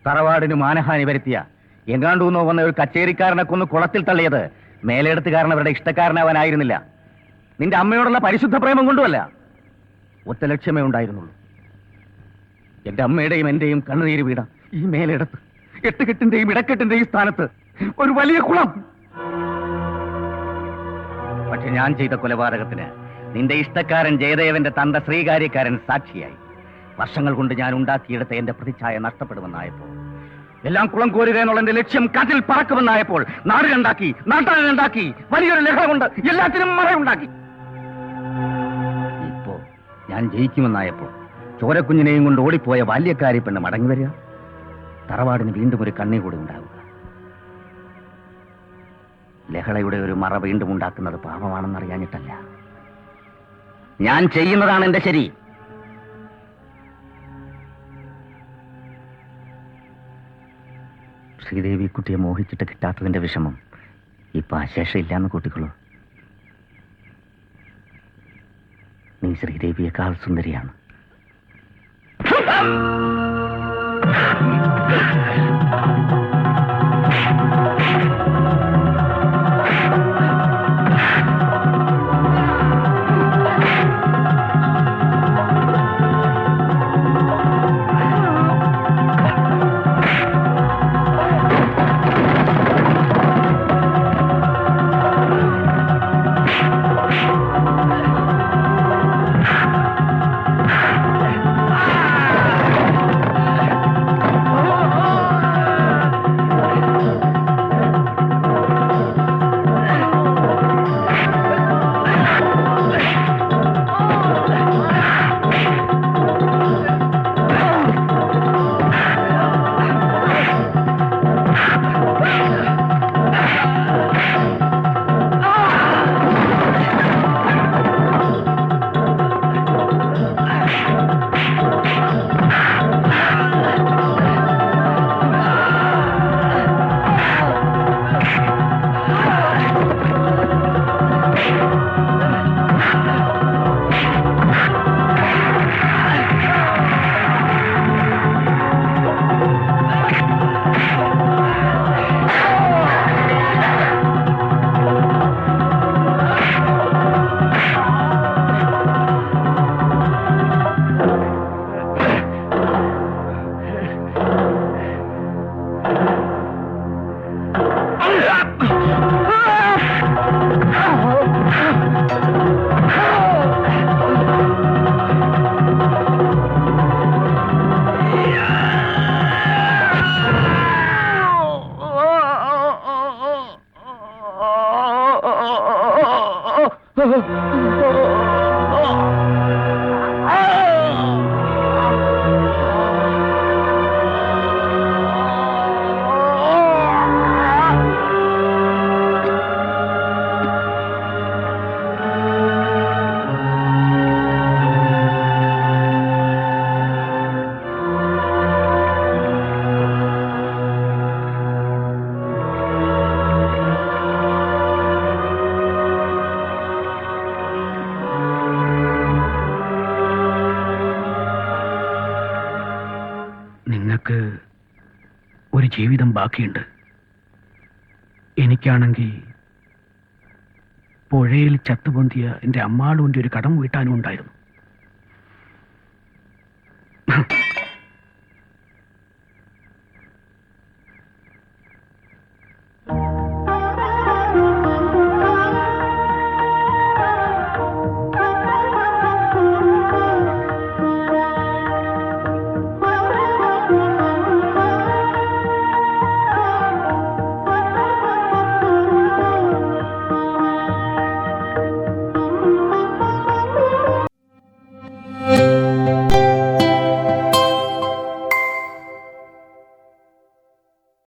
തറവാടിന് മാനഹാനി വരുത്തിയ എങ്ങാണ്ടൂന്നോ വന്ന ഒരു കച്ചേരിക്കാരനെ കൊന്ന് കുളത്തിൽ തള്ളിയത് മേലെടുത്തുകാരൻ അവരുടെ ഇഷ്ടക്കാരനാവാനായിരുന്നില്ല. നിന്റെ അമ്മയോടുള്ള പരിശുദ്ധ പ്രേമം കൊണ്ടുമല്ല. ഒറ്റ ലക്ഷ്യമേ ഉണ്ടായിരുന്നുള്ളൂ. എന്റെ അമ്മയുടെയും എന്റെയും കണ്ണുനീര് വീണ ഈ മേലെടുത്ത് എട്ടുകെട്ടിന്റെയും ഇടക്കെട്ടിന്റെയും സ്ഥാനത്ത് ഒരു വലിയ കുളം. പക്ഷെ ഞാൻ ചെയ്ത കൊലപാതകത്തിന് നിന്റെ ഇഷ്ടക്കാരൻ ജയദേവന്റെ തന്ത ശ്രീകാര്യക്കാരൻ സാക്ഷിയായി. വർഷങ്ങൾ കൊണ്ട് ഞാൻ ഉണ്ടാക്കിയെടുത്ത എന്റെ പ്രതിച്ഛായ നഷ്ടപ്പെടുമെന്നായപ്പോൾ, എല്ലാം കുളം കോരുക എന്നുള്ള എന്റെ ലക്ഷ്യം കാറ്റിൽ പറക്കുമെന്നായപ്പോൾ, നാടിനുണ്ടാക്കി, നാട്ടാനുണ്ടാക്കി, വലിയൊരു ലഹള കൊണ്ട് എല്ലാത്തിനും മറയുണ്ടാക്കി. ഇപ്പോ ഞാൻ ജയിക്കുമെന്നായപ്പോൾ ചോരക്കുഞ്ഞിനെയും കൊണ്ട് ഓടിപ്പോയ ബാല്യക്കാരി പെണ്ണ് മടങ്ങി വരിക. തറവാടിന് വീണ്ടും ഒരു കണ്ണി കൂടി ഉണ്ടാവുക. ലഹളയുടെ ഒരു മറ വീണ്ടും ഉണ്ടാക്കുന്നത് പാപമാണെന്നറിയാഞ്ഞിട്ടല്ല. ഞാൻ ചെയ്യുന്നതാണ് എന്റെ ശരി. ശ്രീദേവി കുട്ടിയെ മോഹിച്ചിട്ട് കിട്ടാത്തതിന്റെ വിഷമം ഇപ്പൊ അശേഷം ഇല്ലാന്ന് കൂട്ടിക്കൊള്ളൂ. നീ ശ്രീദേവിയേക്കാൾ സുന്ദരിയാണ്. നിങ്ങൾക്ക് ഒരു ജീവിതം ബാക്കിയുണ്ട്. എനിക്കാണെങ്കിൽ പുഴയിൽ ചത്തുപൊന്തിയ എൻ്റെ അമ്മാളുവിൻ്റെ ഒരു കടം വീട്ടാനും ഉണ്ടായിരുന്നു.